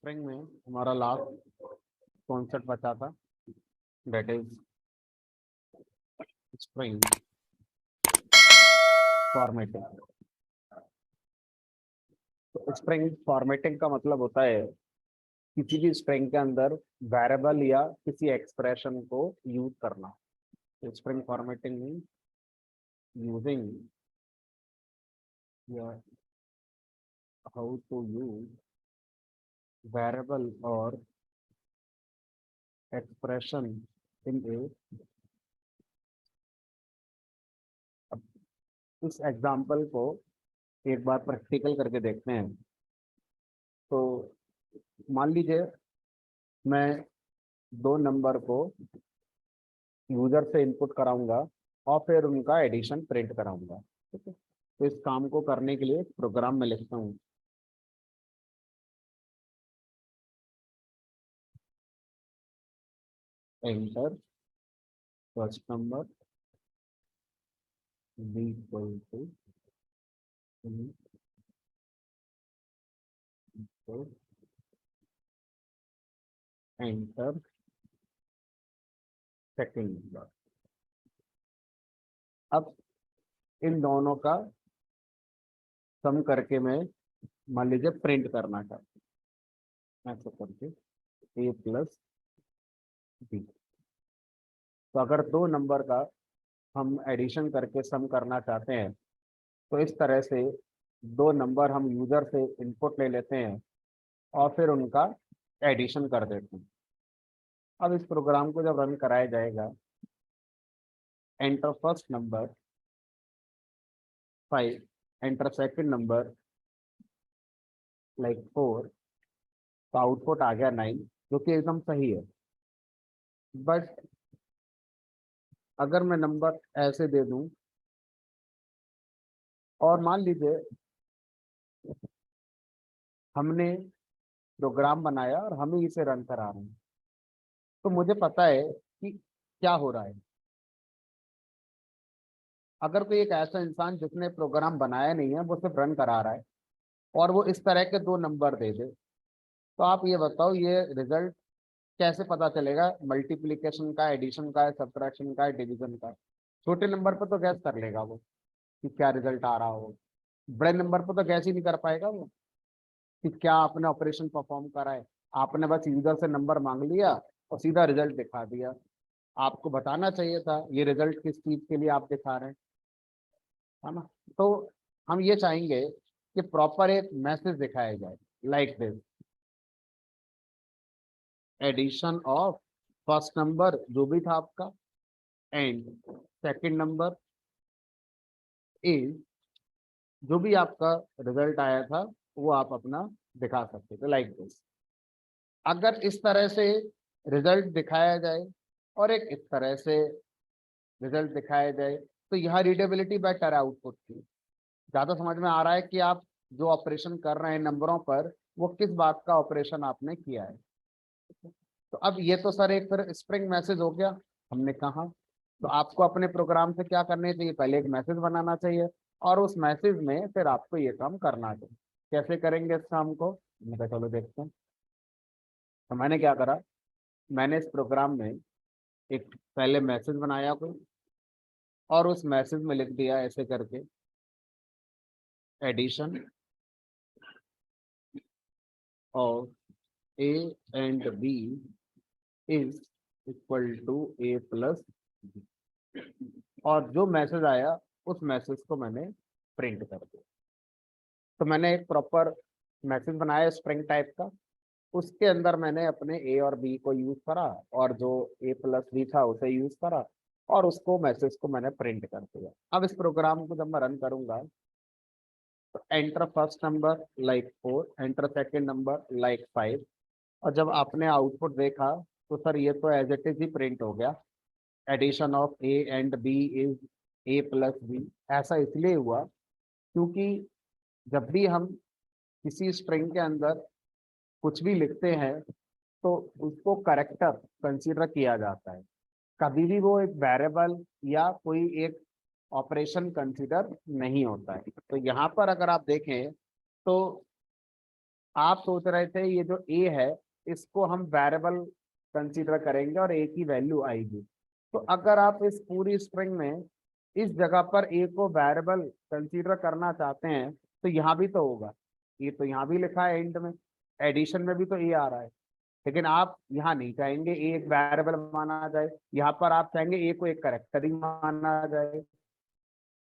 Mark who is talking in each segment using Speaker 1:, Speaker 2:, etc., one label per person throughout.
Speaker 1: Spring में हमारा last concept बचा था, दैट इज स्प्रिंग फॉर्मेटिंग। तो स्प्रिंग फॉर्मेटिंग का मतलब होता है किसी भी स्ट्रिंग के अंदर वेरिएबल या किसी एक्सप्रेशन को यूज करना। स्प्रिंग फॉर्मेटिंग मीन यूजिंग या हाउ टू यूज वेरिएबल और एक्सप्रेशन इन ए। इस एग्जांपल को एक बार प्रैक्टिकल करके देखते हैं। तो मान लीजिए मैं दो नंबर को यूजर से इनपुट कराऊंगा और फिर उनका एडिशन प्रिंट कराऊंगा। ठीक है, तो इस काम को करने के लिए प्रोग्राम में लिखता हूँ enter first number B equal to enter second number. अब इन दोनों का सम करके मैं मान लीजिए प्रिंट करना चाहता हूँ, ऐसा करके ए प्लस बी। तो अगर दो नंबर का हम एडिशन करके सम करना चाहते हैं तो इस तरह से दो नंबर हम यूजर से इनपुट ले लेते हैं और फिर उनका एडिशन कर देते हैं। अब इस प्रोग्राम को जब रन कराया जाएगा, enter first number 5, enter second number like 4, तो आउटपुट आ गया 9, जो कि एकदम सही है। बट अगर मैं नंबर ऐसे दे दूं और मान लीजिए हमने प्रोग्राम बनाया और हम ही इसे रन करा रहे हैं, तो मुझे पता है कि क्या हो रहा है। अगर कोई एक ऐसा इंसान जिसने प्रोग्राम बनाया नहीं है वो सिर्फ रन करा रहा है और वो इस तरह के दो नंबर दे दे, तो आप ये बताओ ये रिजल्ट कैसे पता चलेगा? मल्टीप्लिकेशन का, एडिशन का, सब्ट्रैक्शन का, डिवीजन का। छोटे नंबर पर तो गैस कर लेगा वो कि क्या रिजल्ट आ रहा हो, बड़े नंबर पर तो गैस ही नहीं कर पाएगा वो कि क्या आपने ऑपरेशन परफॉर्म करा है। आपने बस यूजर से नंबर मांग लिया और सीधा रिजल्ट दिखा दिया। आपको बताना चाहिए था ये रिजल्ट किस चीज के लिए आप दिखा रहे हैं, है ना? तो हम ये चाहेंगे कि प्रॉपर एक मैसेज दिखाया जाए like this, addition of first number जो भी था आपका एंड सेकंड नंबर इज, जो भी आपका रिजल्ट आया था वो आप अपना दिखा सकते थे लाइक दिस। अगर इस तरह से रिजल्ट दिखाया जाए और एक इस तरह से रिजल्ट दिखाया जाए तो यहाँ रीडेबिलिटी बेटर है आउटपुट की। ज्यादा समझ में आ रहा है कि आप जो ऑपरेशन कर रहे हैं नंबरों पर वो किस बात का ऑपरेशन आपने किया है। तो अब ये तो सर एक फिर स्प्रिंग मैसेज हो गया हमने कहा। तो आपको अपने प्रोग्राम से क्या करने चाहिए? पहले एक मैसेज बनाना चाहिए और उस मैसेज में फिर आपको ये काम करना चाहिए। कैसे करेंगे इस काम को? मैं कहा चलो देखते हैं। तो मैंने क्या करा, मैंने इस प्रोग्राम में एक पहले मैसेज बनाया कोई और उस मैसेज में लिख दिया ऐसे करके, addition of A and B is equal to A plus B. और जो मैसेज आया उस मैसेज को मैंने प्रिंट कर दिया। तो मैंने एक प्रॉपर मैसेज बनाया स्ट्रिंग टाइप का, उसके अंदर मैंने अपने ए और बी को यूज करा और जो ए प्लस बी था उसे यूज करा और उसको मैसेज को मैंने प्रिंट कर दिया। अब इस प्रोग्राम को जब मैं रन करूंगा तो enter first number like 4, enter second number like 5, और जब आपने आउटपुट देखा तो सर ये तो एज इट इज ही प्रिंट हो गया, addition of A and B is A plus B. ऐसा इसलिए हुआ क्योंकि जब भी हम किसी स्ट्रिंग के अंदर कुछ भी लिखते हैं तो उसको करेक्टर कंसीडर किया जाता है, कभी भी वो एक वेरिएबल या कोई एक ऑपरेशन कंसीडर नहीं होता है। तो यहाँ पर अगर आप देखें तो आप सोच रहे थे ये जो ए है इसको हम वेरिएबल कंसीडर करेंगे और ए की वैल्यू आएगी। तो अगर आप इस पूरी स्ट्रिंग में इस जगह पर ए को वेरिएबल कंसीडर करना चाहते हैं तो यहाँ भी तो होगा। ये तो यहाँ भी लिखा है एंड में, एडिशन में भी तो ए आ रहा है। लेकिन आप यहाँ नहीं चाहेंगे ए एक वेरिएबल माना जाए, यहाँ पर आप चाहेंगे ए को एक करेक्टर ही माना जाए।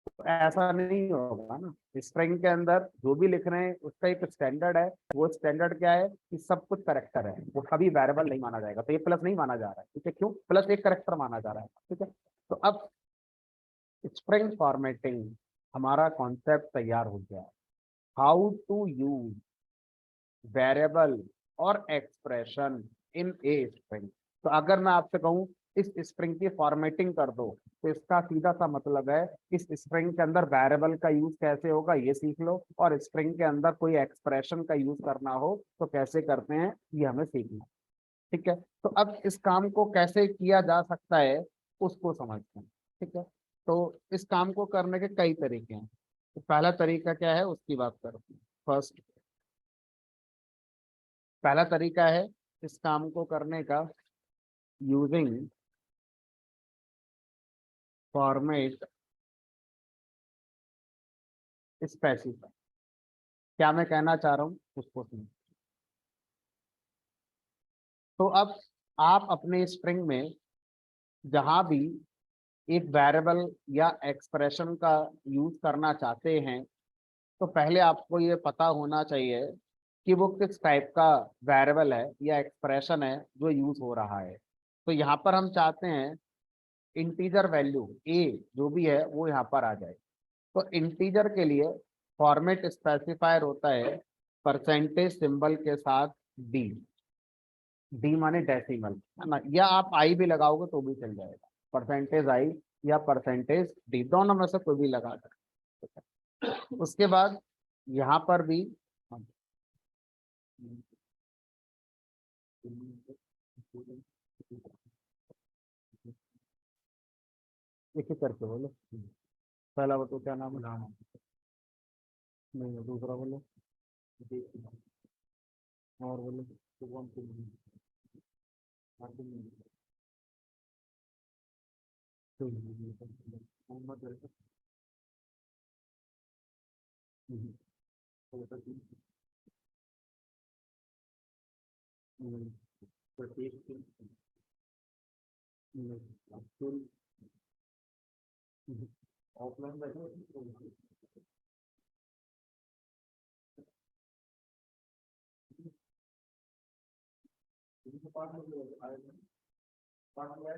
Speaker 1: तो ऐसा नहीं होगा ना। स्ट्रिंग के अंदर जो भी लिख रहे हैं उसका एक स्टैंडर्ड है। वो स्टैंडर्ड क्या है कि सब कुछ करेक्टर है, वो कभी वेरिएबल नहीं माना जाएगा। तो ये प्लस नहीं माना जा रहा है, ठीक है? क्यों? प्लस एक करेक्टर माना जा रहा है, ठीक है? तो अब स्ट्रिंग फॉर्मेटिंग हमारा कॉन्सेप्ट तैयार हो गया। हाउ टू यूज वेरिएबल और एक्सप्रेशन इन ए स्ट्रिंग। तो अगर मैं आपसे कहूं इस स्ट्रिंग की फॉर्मेटिंग कर दो, तो इसका सीधा सा मतलब है इस स्ट्रिंग के अंदर वेरिएबल का यूज कैसे होगा ये सीख लो, और स्ट्रिंग के अंदर कोई एक्सप्रेशन का यूज करना हो तो कैसे करते हैं ये हमें सीखना, ठीक है? तो अब इस काम को कैसे किया जा सकता है उसको समझते हैं, ठीक है? तो इस काम को करने के कई तरीके हैं। तो पहला तरीका क्या है उसकी बात करते हैं। फर्स्ट, पहला तरीका है इस काम को करने का यूजिंग फॉर्मेट स्पेसिफाई। क्या मैं कहना चाह रहा हूँ उसको सुनो। तो अब आप अपने स्ट्रिंग में जहां भी एक वेरिएबल या एक्सप्रेशन का यूज करना चाहते हैं तो पहले आपको ये पता होना चाहिए कि वो किस टाइप का वेरिएबल है या एक्सप्रेशन है जो यूज हो रहा है। तो यहाँ पर हम चाहते हैं इंटीजर वैल्यू ए जो भी है वो यहाँ पर आ जाए। तो इंटीजर के लिए फॉर्मेट स्पेसिफायर होता है परसेंटेज सिंबल के साथ डी। डी माने डेसिमल, है ना? या आप आई भी लगाओगे तो भी चल जाएगा, परसेंटेज आई या परसेंटेज डी दोनों में से कोई भी लगा सकते हैं। उसके बाद यहाँ पर भी एक एक करके बोलो। पहला बताओ क्या नाम है? नहीं, दूसरा बोलो। और बोलो। मोहम्मद। ऑफलाइन बैठे पार्ट में पार्ट में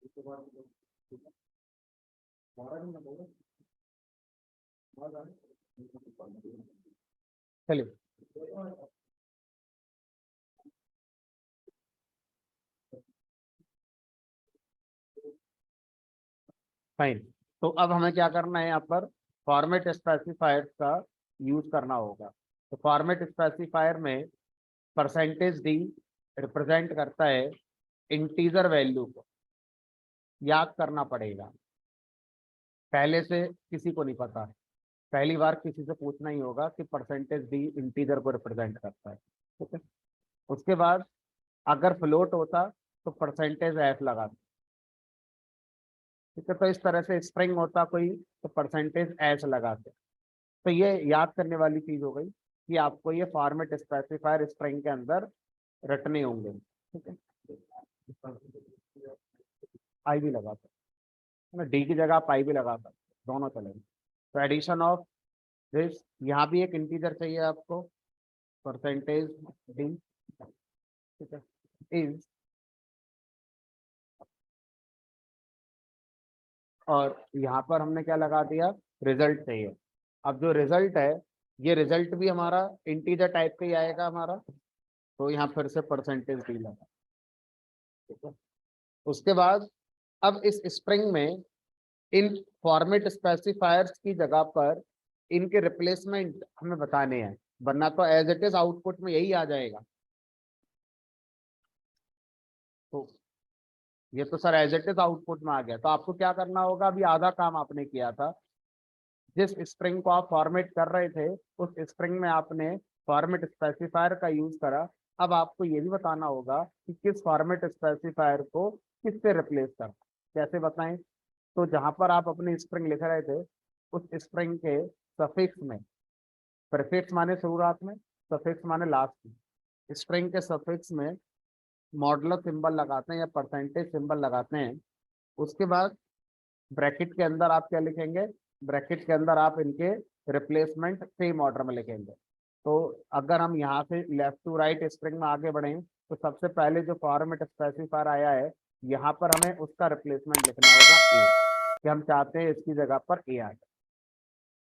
Speaker 1: उसके बाद चलिए फाइन। तो अब हमें क्या करना है, यहाँ पर फॉर्मेट स्पेसिफायर का यूज करना होगा। तो फॉर्मेट स्पेसिफायर में परसेंटेज डी रिप्रेजेंट करता है इंटीजर वैल्यू को। याद करना पड़ेगा, पहले से किसी को नहीं पता, पहली बार किसी से पूछना ही होगा कि परसेंटेज डी इंटीजर को रिप्रेजेंट करता है, ठीक है? उसके बाद अगर फ्लोट होता तो परसेंटेज एफ लगाते, ठीक है? तो इस तरह से स्ट्रिंग होता कोई तो परसेंटेज एस लगाते। तो ये याद करने वाली चीज हो गई कि आपको ये फॉर्मेट स्पेसिफायर स्ट्रिंग के अंदर रटने होंगे, ठीक है? आई भी लगाते ना, डी की जगह आप आई भी लगा सकते, दोनों चलेंगे। तो एडिशन ऑफ दिस, यहाँ भी एक इंटीजर चाहिए आपको, परसेंटेज डी, ठीक है? इज, और यहाँ पर हमने क्या लगा दिया, रिजल्ट चाहिए। अब जो रिजल्ट है ये रिजल्ट भी हमारा इंटीजर टाइप का ही आएगा हमारा, तो यहाँ फिर से परसेंटेज डी लगा, ठीक है? उसके बाद अब इस स्ट्रिंग में इन फॉर्मेट स्पेसिफायर्स की जगह पर इनके रिप्लेसमेंट हमें बताने हैं, वरना तो एज इट इज आउटपुट में यही आ जाएगा। तो ये तो sir as it is output में आ गया, तो आपको क्या करना होगा, अभी आधा काम आपने किया था, जिस स्ट्रिंग को आप फॉर्मेट कर रहे थे उस स्ट्रिंग में आपने फॉर्मेट स्पेसिफायर का यूज करा। अब आपको ये भी बताना होगा कि किस फॉर्मेट स्पेसिफायर को किससे रिप्लेस करना। कैसे बताएं? तो जहां पर आप अपनी स्ट्रिंग लिख रहे थे उस स्ट्रिंग के सफिक्स में, प्रीफिक्स माने शुरुआत में, सफिक्स माने लास्ट में, स्ट्रिंग के सफिक्स में मॉडुलस सिंबल लगाते हैं या परसेंटेज सिंबल लगाते हैं। उसके बाद ब्रैकेट के अंदर आप क्या लिखेंगे? ब्रैकेट के अंदर आप इनके रिप्लेसमेंट सेम ऑर्डर में लिखेंगे। तो अगर हम यहाँ से लेफ्ट टू राइट स्ट्रिंग में आगे बढ़ें तो सबसे पहले जो फॉर्मेट स्पेसिफायर आया है यहाँ पर हमें उसका रिप्लेसमेंट लिखना होगा ए, कि हम चाहते हैं इसकी जगह पर ए आ जाए,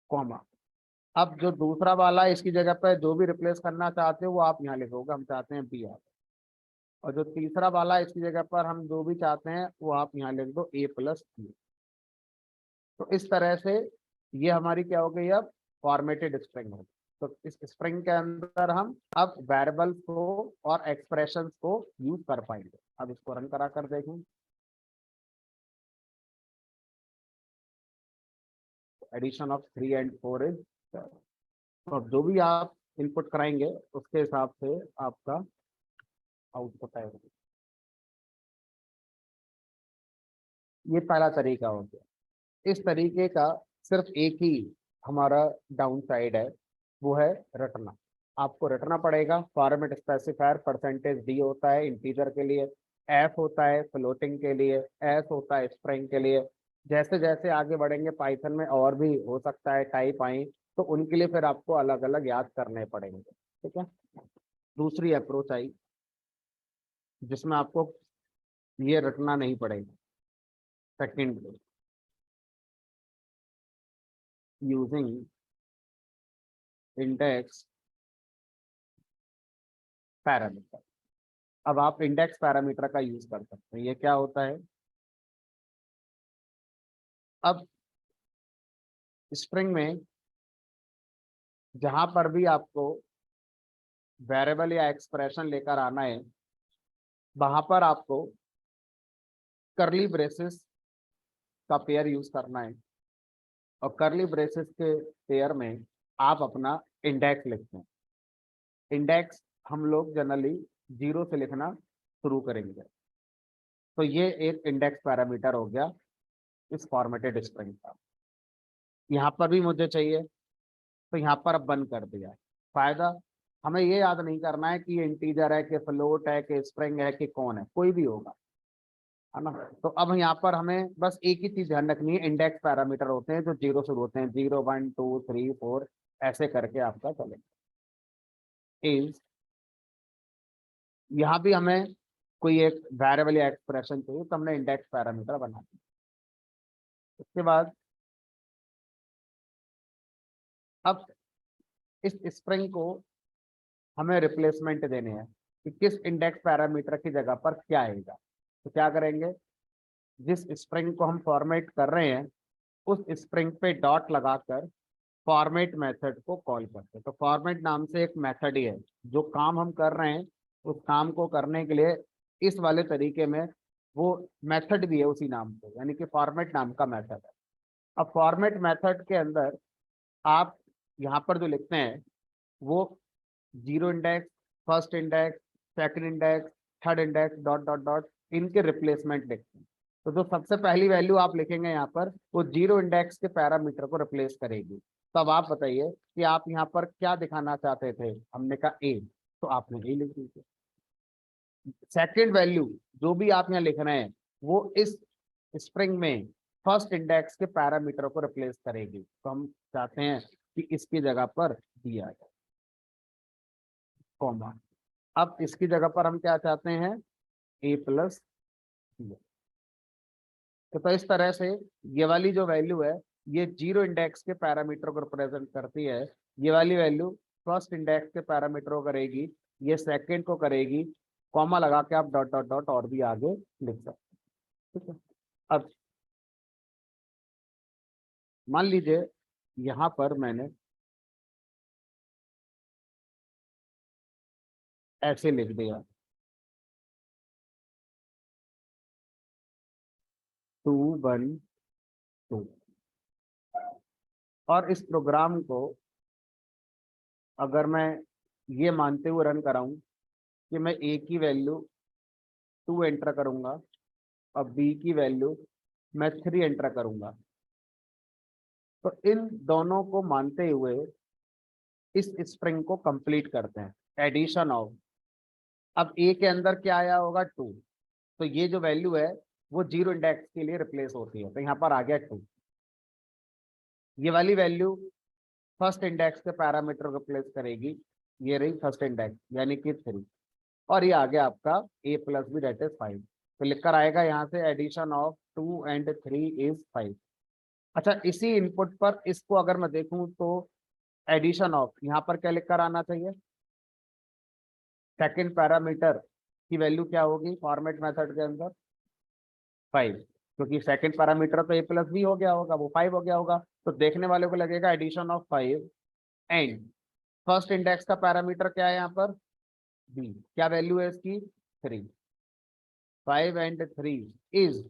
Speaker 1: कॉमा। अब जो दूसरा वाला है इसकी जगह पर जो भी रिप्लेस करना चाहते हो वो आप यहाँ लिखोगे, हम चाहते हैं बी आ जाए। और जो तीसरा वाला है इसकी जगह पर हम जो भी चाहते हैं वो आप यहाँ लिख दो ए प्लस बी। तो इस तरह से ये हमारी क्या हो गई अब फॉर्मेटेड स्ट्रिंग हो। तो इस स्ट्रिंग के अंदर हम अब वेरिएबल्स को और एक्सप्रेशंस को यूज कर पाएंगे। अब इसको रन करा कर देखें। एडिशन ऑफ 3 एंड 4 इज, और जो भी आप इनपुट कराएंगे उसके हिसाब से आपका आउटपुट आएगा। ये पहला तरीका हो गया। इस तरीके का सिर्फ एक ही हमारा डाउन साइड है, वो है रटना। आपको रटना पड़ेगा। फॉर्मेट स्पेसिफायर परसेंटेज डी होता है इंटीजर के लिए, एफ होता है फ्लोटिंग के लिए, एस होता है स्ट्रिंग के लिए। जैसे जैसे आगे बढ़ेंगे पाइथन में और भी हो सकता है टाइप आए, तो उनके लिए फिर आपको अलग अलग याद करने पड़ेंगे। ठीक है। दूसरी अप्रोच आई जिसमें आपको ये रटना नहीं पड़ेगा। Second, using index parameter. अब आप इंडेक्स पैरामीटर का यूज कर सकते हैं। ये क्या होता है? अब स्ट्रिंग में जहां पर भी आपको वेरिएबल या एक्सप्रेशन लेकर आना है वहां पर आपको करली ब्रेसेस का पेयर यूज करना है। और करली ब्रेसेस के पेयर में आप अपना इंडेक्स लिखते हैं। इंडेक्स हम लोग जनरली 0 से लिखना शुरू करेंगे। तो ये एक इंडेक्स पैरामीटर हो गया इस फॉर्मेटेड स्ट्रिंग का। यहाँ पर भी मुझे चाहिए तो यहाँ पर अब बंद कर दिया। फायदा, हमें ये याद नहीं करना है कि ये इंटीजर है कि फ्लोट है कि स्ट्रिंग है कि कौन है, कोई भी होगा, है ना। तो अब यहाँ पर हमें बस एक ही चीज ध्यान रखनी है, इंडेक्स पैरामीटर होते हैं जो 0 शुरू होते हैं, 0 1 2 3 4 ऐसे करके आपका चलेगा। इज, यहाँ भी हमें कोई एक वेरिएबल या एक्सप्रेशन चाहिए तो हमने इंडेक्स पैरामीटर बना दिया। उसके बाद अब इस स्ट्रिंग को हमें रिप्लेसमेंट देने हैं कि किस इंडेक्स पैरामीटर की जगह पर क्या आएगा। तो क्या करेंगे? जिस स्ट्रिंग को हम फॉर्मेट कर रहे हैं उस स्ट्रिंग पे डॉट लगाकर फॉर्मेट मेथड को कॉल करते हैं। तो फॉर्मेट नाम से एक मेथड ही है, जो काम हम कर रहे हैं उस काम को करने के लिए इस वाले तरीके में वो मेथड भी है उसी नाम से, यानी कि फॉर्मेट नाम का मेथड है। अब फॉर्मेट मेथड के अंदर आप यहाँ पर जो लिखते हैं वो 0 index, first index, second index, third index, dot dot dot, इनके रिप्लेसमेंट लिखते हैं। तो जो सबसे पहली वैल्यू आप लिखेंगे यहाँ पर वो 0 इंडेक्स के पैरामीटर को रिप्लेस करेगी। तब आप बताइए कि आप यहाँ पर क्या दिखाना चाहते थे? हमने कहा ए, तो आपने ए लिख दीजिए। सेकेंड वैल्यू जो भी आप यहाँ लिख रहे हैं वो इस स्ट्रिंग में फर्स्ट इंडेक्स के पैरामीटर को रिप्लेस करेगी। तो हम चाहते हैं कि इसकी जगह पर दिया जाए, कॉमा। अब इसकी जगह पर हम क्या चाहते हैं? ए प्लस। तो इस तरह से ये वाली जो वैल्यू है ये 0 इंडेक्स के पैरामीटर को रिप्रेजेंट करती है। ये वाली वैल्यू फर्स्ट इंडेक्स के पैरामीटर को करेगी, ये सेकंड को करेगी, कॉमा लगा के आप डॉट डॉट डॉट और भी आगे लिख सकते हैं। ठीक है। अब मान लीजिए यहाँ पर मैंने ऐसे लिख दिया 2 1 2। और इस प्रोग्राम को अगर मैं ये मानते हुए रन कराऊं कि मैं ए की वैल्यू 2 एंटर करूंगा और बी की वैल्यू मैं 3 एंटर करूंगा, तो इन दोनों को मानते हुए इस स्प्रिंग को कंप्लीट करते हैं। एडिशन ऑफ, अब ए के अंदर क्या आया होगा 2, तो ये जो वैल्यू है वो 0 इंडेक्स के लिए रिप्लेस होती है, तो यहाँ पर आ गया 2। ये वाली वैल्यू फर्स्ट इंडेक्स के पैरामीटर को रिप्लेस करेगी, ये रही फर्स्ट इंडेक्स यानी कि 3, और ये आ गया आपका a plus B that is 5। तो लिखकर आएगा यहाँ से एडिशन ऑफ 2 एंड 3 इज 5। अच्छा, इसी इनपुट पर इसको अगर मैं देखूं तो एडिशन ऑफ यहाँ पर क्या लिखकर आना चाहिए, सेकंड पैरामीटर की वैल्यू क्या होगी फॉर्मेट मेथड के अंदर 5, क्योंकि सेकंड पैरामीटर तो a प्लस बी हो गया होगा, वो 5 हो गया होगा, तो देखने वाले को लगेगा addition of 5 and first index का पैरामीटर क्या है यहाँ पर b, क्या वैल्यू है इसकी 3, 5 एंड 3 इज,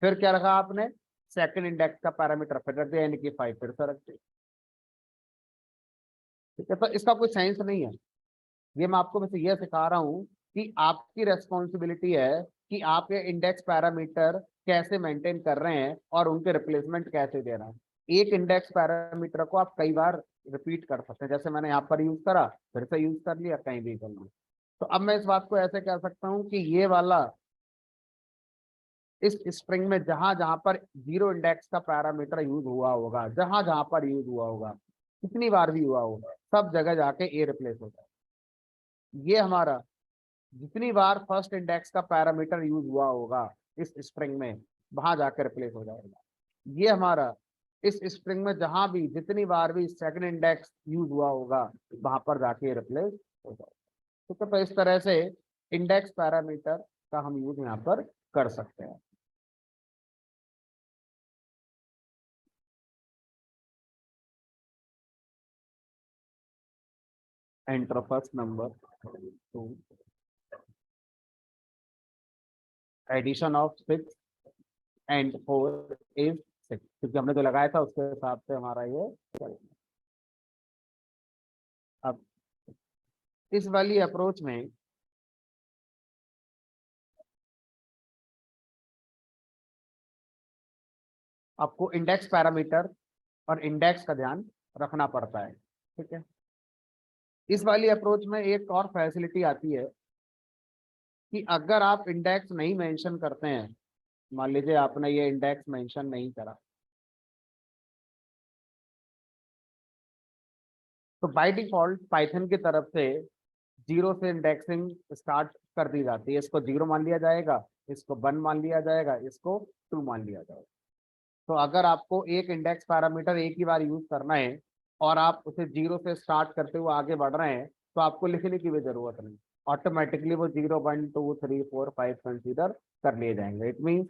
Speaker 1: फिर क्या रखा आपने सेकंड इंडेक्स का पैरामीटर फिर रख दिया यानी कि 5 फिर से रख दिया। ठीक है, तो इसका कोई साइंस नहीं है, ये मैं आपको वैसे ये सिखा रहा हूँ कि आपकी रेस्पॉन्सिबिलिटी है कि आप ये इंडेक्स पैरामीटर कैसे मेंटेन कर रहे हैं और उनके रिप्लेसमेंट कैसे दे रहे हैं। एक इंडेक्स पैरामीटर को आप कई बार रिपीट कर सकते हैं, जैसे मैंने यहाँ पर यूज करा फिर से यूज कर लिया, कहीं भी कर लिया। तो अब मैं इस बात को ऐसे कह सकता हूँ कि ये वाला इस स्प्रिंग में जहां जहां पर 0 इंडेक्स का पैरामीटर यूज हुआ होगा, जहां जहां पर यूज हुआ होगा, कितनी बार भी हुआ होगा, सब जगह जाके ए रिप्लेस होता है। ये हमारा जितनी बार फर्स्ट इंडेक्स का पैरामीटर यूज हुआ होगा इस स्प्रिंग में, वहां जाकर रिप्लेस हो जाएगा। ये हमारा इस स्प्रिंग में जहां भी जितनी बार भी सेकंड इंडेक्स यूज हुआ होगा, वहां पर जाके रिप्लेस हो जाएगा। ठीक है, तो इस तरह से इंडेक्स पैरामीटर का हम यूज यहाँ पर कर सकते हैं। Enter first number two, addition of 6 and 4 is 6, क्योंकि हमने जो लगाया था उसके हिसाब से हमारा ये चलेगा। अब इस वाली अप्रोच में आपको इंडेक्स पैरामीटर और इंडेक्स का ध्यान रखना पड़ता है। ठीक है, इस वाली अप्रोच में एक और फैसिलिटी आती है कि अगर आप इंडेक्स नहीं मेंशन करते हैं, मान लीजिए आपने ये इंडेक्स मेंशन नहीं करा, तो बाय डिफॉल्ट पाइथन की तरफ से 0 से इंडेक्सिंग स्टार्ट कर दी जाती है। इसको 0 मान लिया जाएगा, इसको 1 मान लिया जाएगा, इसको 2 मान लिया जाएगा। तो अगर आपको एक इंडेक्स पैरामीटर एक ही बार यूज करना है और आप उसे 0 से स्टार्ट करते हुए आगे बढ़ रहे हैं, तो आपको लिखने की भी जरूरत नहीं, ऑटोमेटिकली वो 0 1 2 3 4 5 कंसीडर कर लिए जाएंगे। It means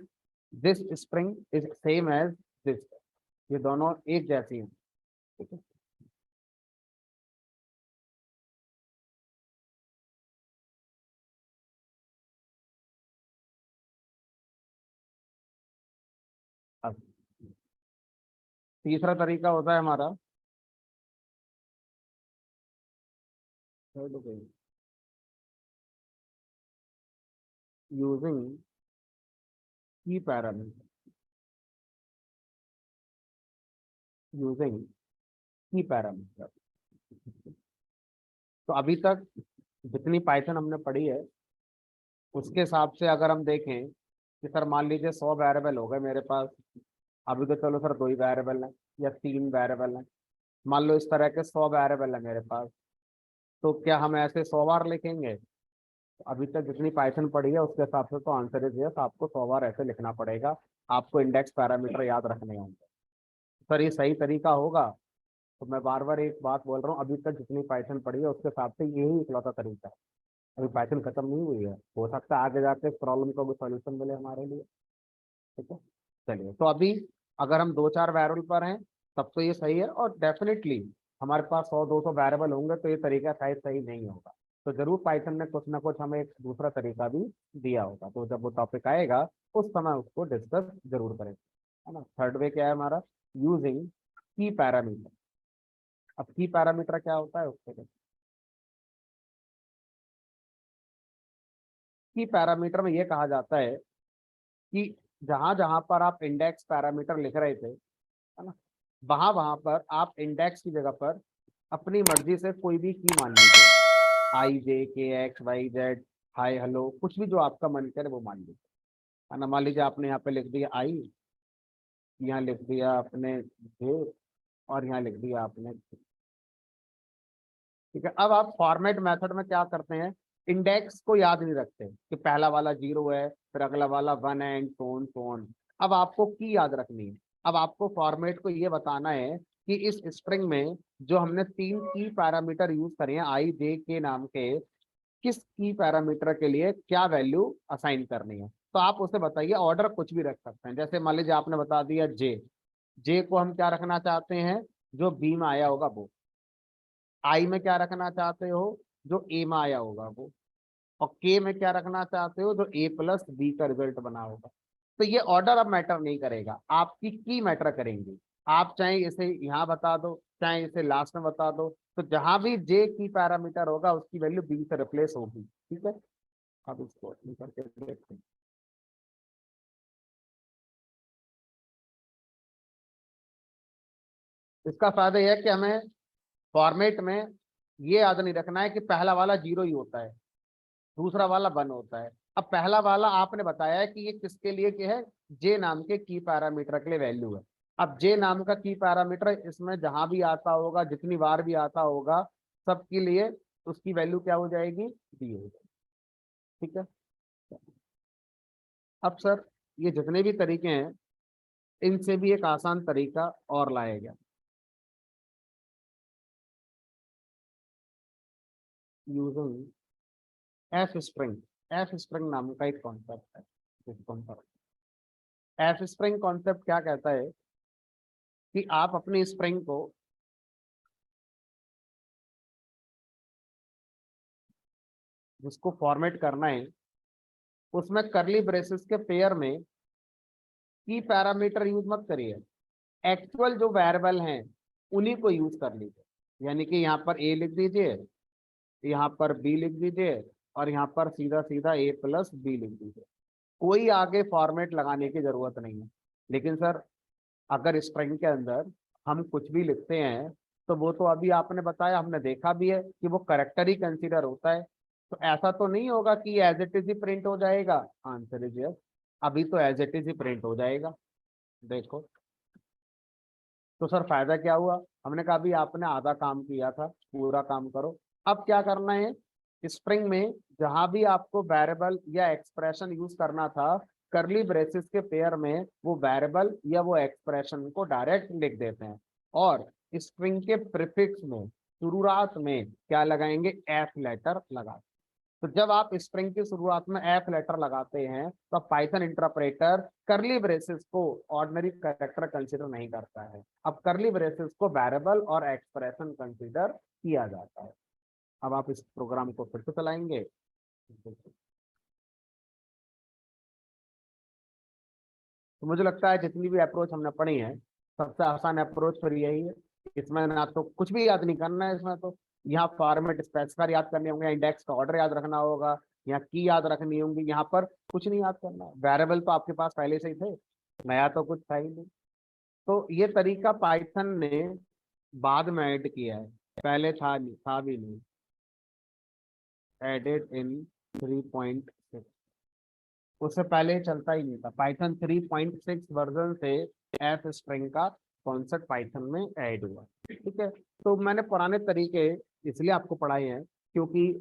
Speaker 1: this spring is same as this, ये दोनों एक जैसी हैं। ठीक है, अब तीसरा तरीका होता है हमारा यूजिंग की पैरामीटर, यूजिंग की पैरामीटर। तो अभी तक जितनी पाइथन हमने पढ़ी है उसके हिसाब से अगर हम देखें कि सर मान लीजिए 100 वेरिएबल हो गए मेरे पास, अभी तो चलो सर 2 ही वेरिएबल हैं या 3 वेरिएबल हैं, मान लो इस तरह के 100 वेरिएबल है मेरे पास, तो क्या हम ऐसे 100 बार लिखेंगे? तो अभी तक जितनी पाइथन पढ़ी है उसके हिसाब से तो आंसर इज यस, आपको 100 बार ऐसे लिखना पड़ेगा, आपको इंडेक्स पैरामीटर याद रखने होंगे। सर ये सही तरीका होगा? तो मैं बार बार एक बात बोल रहा हूँ, अभी तक जितनी पाइथन पढ़ी है उसके हिसाब से यही इकलौता तरीका है। अभी पाइथन खत्म नहीं हुई है, हो सकता है आगे जाके इस प्रॉब्लम का भी सॉल्यूशन मिले हमारे लिए। ठीक है, चलिए, तो अभी अगर हम 2 4 वेरिएबल पर हैं तब तो ये सही है, और डेफिनेटली हमारे पास 100 200 वेरिएबल होंगे तो ये तरीका शायद सही नहीं होगा, तो जरूर पाइथन ने कुछ ना कुछ हमें एक दूसरा तरीका भी दिया होगा, तो जब वो टॉपिक आएगा उस समय उसको डिस्कस जरूर करेंगे। है ना, थर्ड वे क्या है हमारा, यूजिंग की पैरामीटर। अब की पैरामीटर क्या होता है उसको देखो। की पैरामीटर में ये कहा जाता है कि जहां जहां पर आप इंडेक्स पैरामीटर लिख रहे थे, है ना, वहां वहां पर आप इंडेक्स की जगह पर अपनी मर्जी से कोई भी की मान लीजिए, I J K X Y Z, hi hello, कुछ भी जो आपका मन करे वो मान लीजिए, है ना। मान लीजिए आपने यहाँ पे लिख दिया आई, यहाँ लिख दिया आपने जे, और यहाँ लिख दिया आपने, ठीक है। अब आप फॉर्मेट मेथड में क्या करते हैं, इंडेक्स को याद नहीं रखते कि पहला वाला 0 है, फिर अगला वाला 1 है, एंड सो ऑन। अब आपको की याद रखनी है। अब आपको फॉर्मेट को ये बताना है कि इस स्ट्रिंग में जो हमने 3 की पैरामीटर यूज करे हैं आई जे के नाम के, किस की पैरामीटर के लिए क्या वैल्यू असाइन करनी है। तो आप उसे बताइए, ऑर्डर कुछ भी रख सकते हैं। जैसे मान लीजिए आपने बता दिया जे, जे को हम क्या रखना चाहते हैं, जो बी में आया होगा वो। आई में क्या रखना चाहते हो, जो ए में आया होगा वो। और के में क्या रखना चाहते हो, जो ए प्लस बी का रिजल्ट बना होगा। तो ये ऑर्डर अब मैटर नहीं करेगा, आपकी की मैटर करेंगी। आप चाहे इसे यहाँ बता दो, चाहे इसे लास्ट में बता दो, तो जहां भी जे की पैरामीटर होगा उसकी वैल्यू बी से रिप्लेस होगी, ठीक है। अब इसको करके देखते हैं। इसका फायदा यह है कि हमें फॉर्मेट में ये याद नहीं रखना है कि पहला वाला 0 ही होता है, दूसरा वाला 1 होता है। अब पहला वाला आपने बताया है कि ये किसके लिए क्या है, जे नाम के की पैरामीटर के लिए वैल्यू है। अब जे नाम का की पैरामीटर इसमें जहां भी आता होगा, जितनी बार भी आता होगा, सबके लिए उसकी वैल्यू क्या हो जाएगी, दी हो जाएगी, ठीक है। अब सर, ये जितने भी तरीके हैं, इनसे भी एक आसान तरीका और लाया गया, using F spring. F spring नाम का एक कॉन्सेप्ट है, जिसको हम एफ स्प्रिंग कॉन्सेप्ट क्या कहता है कि आप अपनी स्प्रिंग को जिसको फॉर्मेट करना है, उसमें करली ब्रेसेस के पेयर में की पैरामीटर यूज मत करिए, एक्चुअल जो वेरिएबल हैं उन्हीं को यूज कर लीजिए। यानी कि यहाँ पर ए लिख दीजिए, यहाँ पर बी लिख दीजिए, और यहाँ पर सीधा सीधा ए प्लस बी लिख दीजिए। कोई आगे फॉर्मेट लगाने की जरूरत नहीं है। लेकिन सर, अगर स्ट्रिंग के अंदर हम कुछ भी लिखते हैं, तो वो तो अभी आपने बताया, हमने देखा भी है कि वो करेक्टर ही कंसीडर होता है। तो ऐसा तो नहीं होगा कि एज इट इज ही प्रिंट हो जाएगा। आंसर इज यस, अभी तो एज इट इज ही प्रिंट हो जाएगा। देखो, तो सर फायदा क्या हुआ, हमने कहा अभी आपने आधा काम किया था, पूरा काम करो। अब क्या करना है, स्प्रिंग में जहां भी आपको वेरिएबल या एक्सप्रेशन यूज करना था, करली ब्रेसेस के पेयर में वो वेरिएबल या वो एक्सप्रेशन को डायरेक्ट लिख देते हैं। और स्ट्रिंग के प्रीफिक्स में शुरुआत में क्या लगाएंगे, एफ लेटर लगा। तो जब आप स्ट्रिंग की शुरुआत में एफ लेटर लगाते हैं, तो पाइथन इंटरप्रेटर करली ब्रेसेस को ऑर्डिनरी कैरेक्टर कंसीडर नहीं करता है। अब करली ब्रेसेस को वेरिएबल और एक्सप्रेशन कंसीडर किया जाता है। अब आप इस प्रोग्राम को फिर से चलाएंगे। तो मुझे लगता है जितनी भी अप्रोच हमने पढ़ी है, सबसे आसान अप्रोच फिर यही है। इसमें ना तो कुछ भी याद नहीं करना है, इसमें तो यहाँ फॉर्मेट स्पेसिफायर याद करने होंगे, इंडेक्स का ऑर्डर याद रखना होगा, यहाँ की याद रखनी होंगी। यहाँ पर कुछ नहीं याद करना, वेरिएबल तो आपके पास पहले से ही थे, नया तो कुछ था ही नहीं। तो ये तरीका पाइथन ने बाद में ऐड किया है, पहले था नहीं, था भी नहीं। एडेड इन 3.6, उससे पहले चलता ही नहीं था। पाइथन 3.6 वर्जन से एफ स्ट्रिंग का कॉन्सेप्ट पाइथन में ऐड हुआ, ठीक है। तो मैंने पुराने तरीके इसलिए आपको पढ़ाए हैं, क्योंकि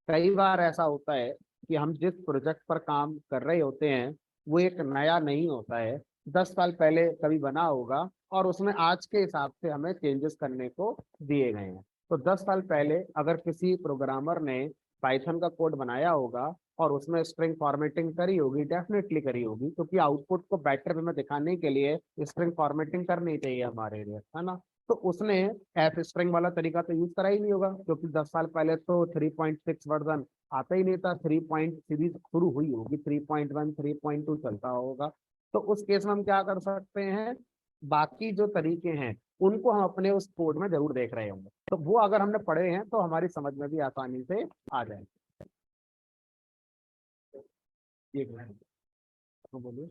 Speaker 1: कई बार ऐसा होता है कि हम जिस प्रोजेक्ट पर काम कर रहे होते हैं, वो एक नया नहीं होता है, 10 साल पहले कभी बना होगा, और उसमें आज के हिसाब से हमें चेंजेस करने को दिए गए हैं। तो 10 साल पहले अगर किसी प्रोग्रामर ने पाइथन का कोड बनाया होगा और उसमें स्ट्रिंग फॉर्मेटिंग करी होगी, डेफिनेटली करी होगी, क्योंकि आउटपुट को बेटर वे में दिखाने के लिए स्ट्रिंग फॉर्मेटिंग करनी चाहिए हमारे लिए, है ना। तो उसने एफ स्ट्रिंग वाला तरीका तो यूज करा ही नहीं होगा, क्योंकि 10 साल पहले तो 3.6 वर्जन आता ही नहीं था। 3 सीरीज शुरू हुई होगी, 3.1 3.2 चलता होगा। तो उस केस में हम क्या कर सकते हैं, बाकी जो तरीके हैं उनको हम अपने उस कोड में जरूर देख रहे होंगे, तो वो अगर हमने पढ़े हैं तो हमारी समझ में भी आसानी से आ जाए। एक मिनट, तो बोलिए।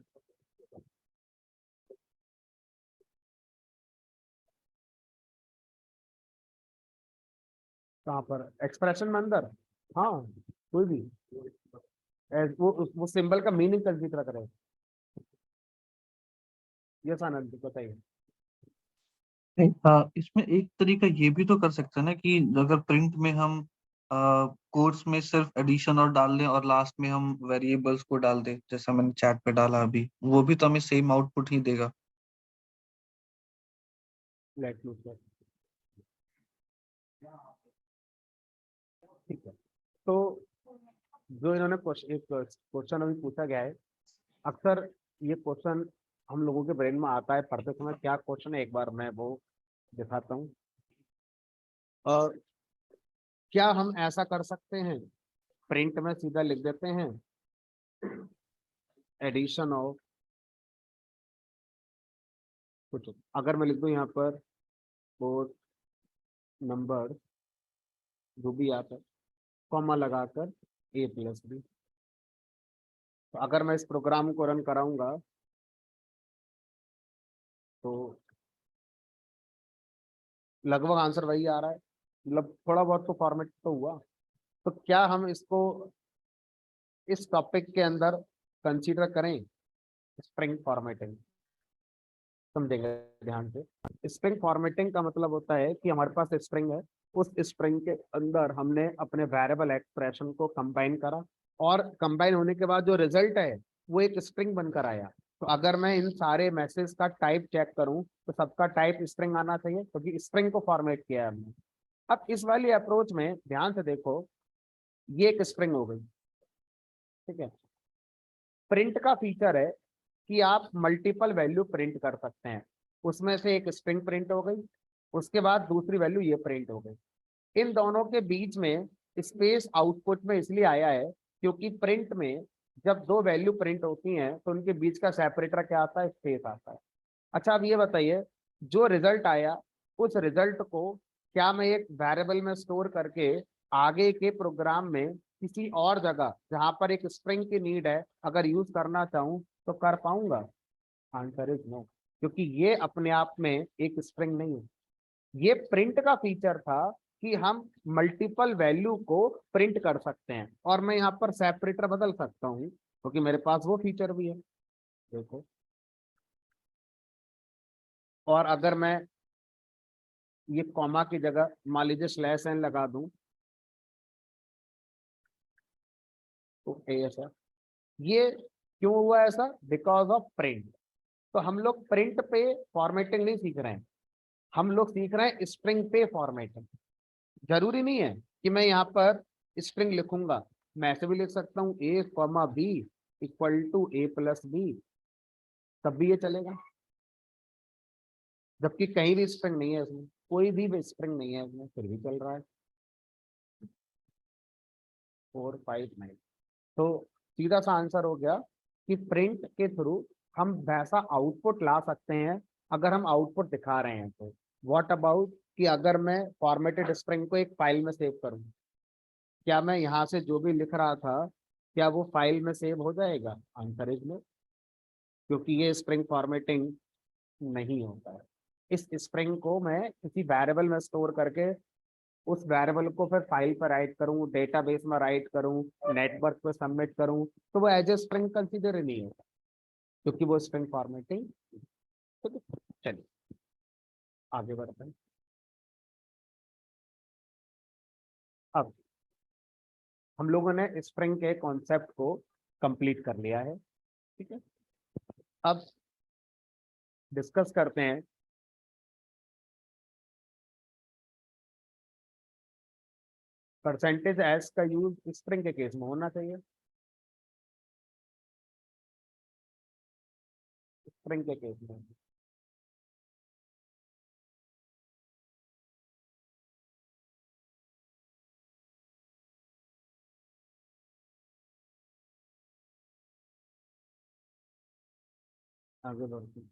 Speaker 1: कहाँ पर एक्सप्रेशन में अंदर? हाँ, कोई भी वो सिंबल का मीनिंग का जिक्र करे। यस आनंद जी, बताइए।
Speaker 2: इसमें एक तरीका ये भी तो कर सकते हैं ना कि अगर प्रिंट में हम कोर्स में सिर्फ एडिशन और डाल दें और लास्ट में हम वेरिएबल्स को डाल दें, जैसा मैंने चैट पे डाला अभी, वो भी तो हमें सेम आउटपुट ही देगा।
Speaker 1: Let me check. ठीक है, तो जो इन्होंने एक क्वेश्चन अभी पूछा गया है, अक्सर ये क्वेश्चन हम लोगों के ब्रेन में आता है पढ़ते समय। क्या क्वेश्चन है, एक बार मैं वो दिखाता हूँ। और क्या हम ऐसा कर सकते हैं, प्रिंट में सीधा लिख देते हैं एडिशन ऑफ कुछ, अगर मैं लिख दूं यहाँ पर फोर नंबर जो भी आता है, कॉमा लगाकर A+B। तो अगर मैं इस प्रोग्राम को रन कराऊंगा तो लगभग आंसर वही आ रहा है, मतलब थोड़ा बहुत तो फॉर्मेट तो हुआ। तो क्या हम इसको इस टॉपिक के अंदर कंसीडर करें, स्ट्रिंग फॉर्मेटिंग? समझेंगे ध्यान से। स्ट्रिंग फॉर्मेटिंग का मतलब होता है कि हमारे पास स्ट्रिंग है, उस स्ट्रिंग के अंदर हमने अपने वेरिएबल एक्सप्रेशन को कंबाइन करा, और कंबाइन होने के बाद जो रिजल्ट है वो एक स्ट्रिंग बनकर आया। तो अगर मैं इन सारे मैसेज का टाइप चेक करूं तो सबका टाइप स्ट्रिंग आना चाहिए, क्योंकि स्ट्रिंग को फॉर्मेट किया है हमने। अब इस वाली अप्रोच में ध्यान से देखो, ये एक स्ट्रिंग हो गई, ठीक है। प्रिंट का फीचर है कि आप मल्टीपल वैल्यू प्रिंट कर सकते हैं। उसमें से एक स्ट्रिंग प्रिंट हो गई, उसके बाद दूसरी वैल्यू ये प्रिंट हो गई। इन दोनों के बीच में स्पेस आउटपुट में इसलिए आया है क्योंकि प्रिंट में जब दो वैल्यू प्रिंट होती हैं तो उनके बीच का सेपरेटर क्या आता है, स्पेस आता है। अच्छा, अब ये बताइए, जो रिजल्ट आया उस रिजल्ट को क्या मैं एक वेरिएबल में स्टोर करके आगे के प्रोग्राम में किसी और जगह जहां पर एक स्ट्रिंग की नीड है अगर यूज करना चाहूँ तो कर पाऊंगा? आंसर इज नो, क्योंकि ये अपने आप में एक स्ट्रिंग नहीं है। ये प्रिंट का फीचर था कि हम मल्टीपल वैल्यू को प्रिंट कर सकते हैं, और मैं यहाँ पर सेपरेटर बदल सकता हूँ क्योंकि मेरे पास वो फीचर भी है। देखो, और अगर मैं ये कॉमा की जगह मान लीजिए स्लैश एन लगा दूं तो ऐसा, ये क्यों हुआ ऐसा? Because of print. तो हम लोग प्रिंट पे फॉर्मेटिंग नहीं सीख रहे हैं, हम लोग सीख रहे हैं स्ट्रिंग पे फॉर्मेटिंग। जरूरी नहीं है कि मैं यहाँ पर स्ट्रिंग लिखूंगा, मैं ऐसे भी लिख सकता हूँ A, B equal to A+B, तब भी ये चलेगा। जबकि कहीं भी स्ट्रिंग नहीं है इसमें, कोई भी स्ट्रिंग नहीं है इसमें, फिर भी चल रहा है। 4, 5, 9। तो सीधा सा आंसर हो गया कि प्रिंट के थ्रू हम वैसा आउटपुट ला सकते हैं अगर हम आउटपुट दिखा रहे हैं तो। व्हाट अबाउट कि अगर मैं फॉर्मेटेड स्ट्रिंग को एक फाइल में सेव करूं, क्या मैं यहाँ से जो भी लिख रहा था क्या वो फाइल में सेव हो जाएगा? आंसर इज नो, क्योंकि ये स्ट्रिंग फॉर्मेटिंग नहीं होता है। इस स्ट्रिंग को मैं किसी वेरिएबल में स्टोर करके उस वेरिएबल को फिर फाइल पर राइट करूं, डेटाबेस में राइट करूं, नेटवर्क पे सबमिट करूं, तो वो एज ए स्ट्रिंग कंसीडर ही नहीं होता, क्योंकि वो स्ट्रिंग फॉर्मेटिंग। ठीक है, चलिए आगे बढ़ते हैं। अब हम लोगों ने स्ट्रिंग के कॉन्सेप्ट को कंप्लीट कर लिया है, ठीक है। अब डिस्कस करते हैं परसेंटेज एस का यूज स्ट्रिंग के केस में होना चाहिए, स्ट्रिंग के केस में। आगे बढ़ते हैं।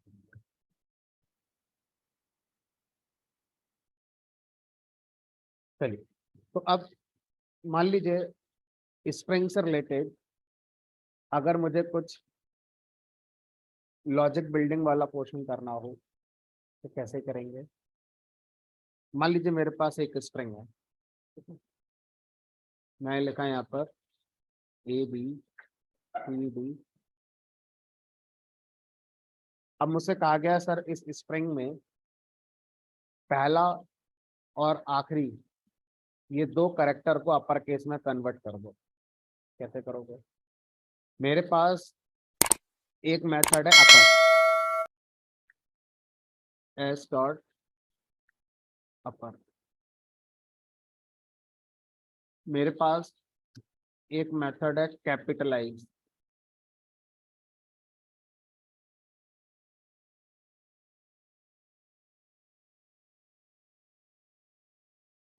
Speaker 1: चलिए, तो अब मान लीजिए स्प्रिंग से रिलेटेड अगर मुझे कुछ लॉजिक बिल्डिंग वाला पोर्शन करना हो तो कैसे करेंगे। मान लीजिए मेरे पास एक स्प्रिंग है, ठीक है? मैंने लिखा यहाँ पर ABCD। अब मुझसे कहा गया सर इस स्प्रिंग में पहला और आखिरी ये दो करेक्टर को अपर केस में कन्वर्ट कर दो। कैसे करोगे। मेरे पास एक मेथड है अपर, एस डॉट अपर। मेरे पास एक मेथड है कैपिटलाइज,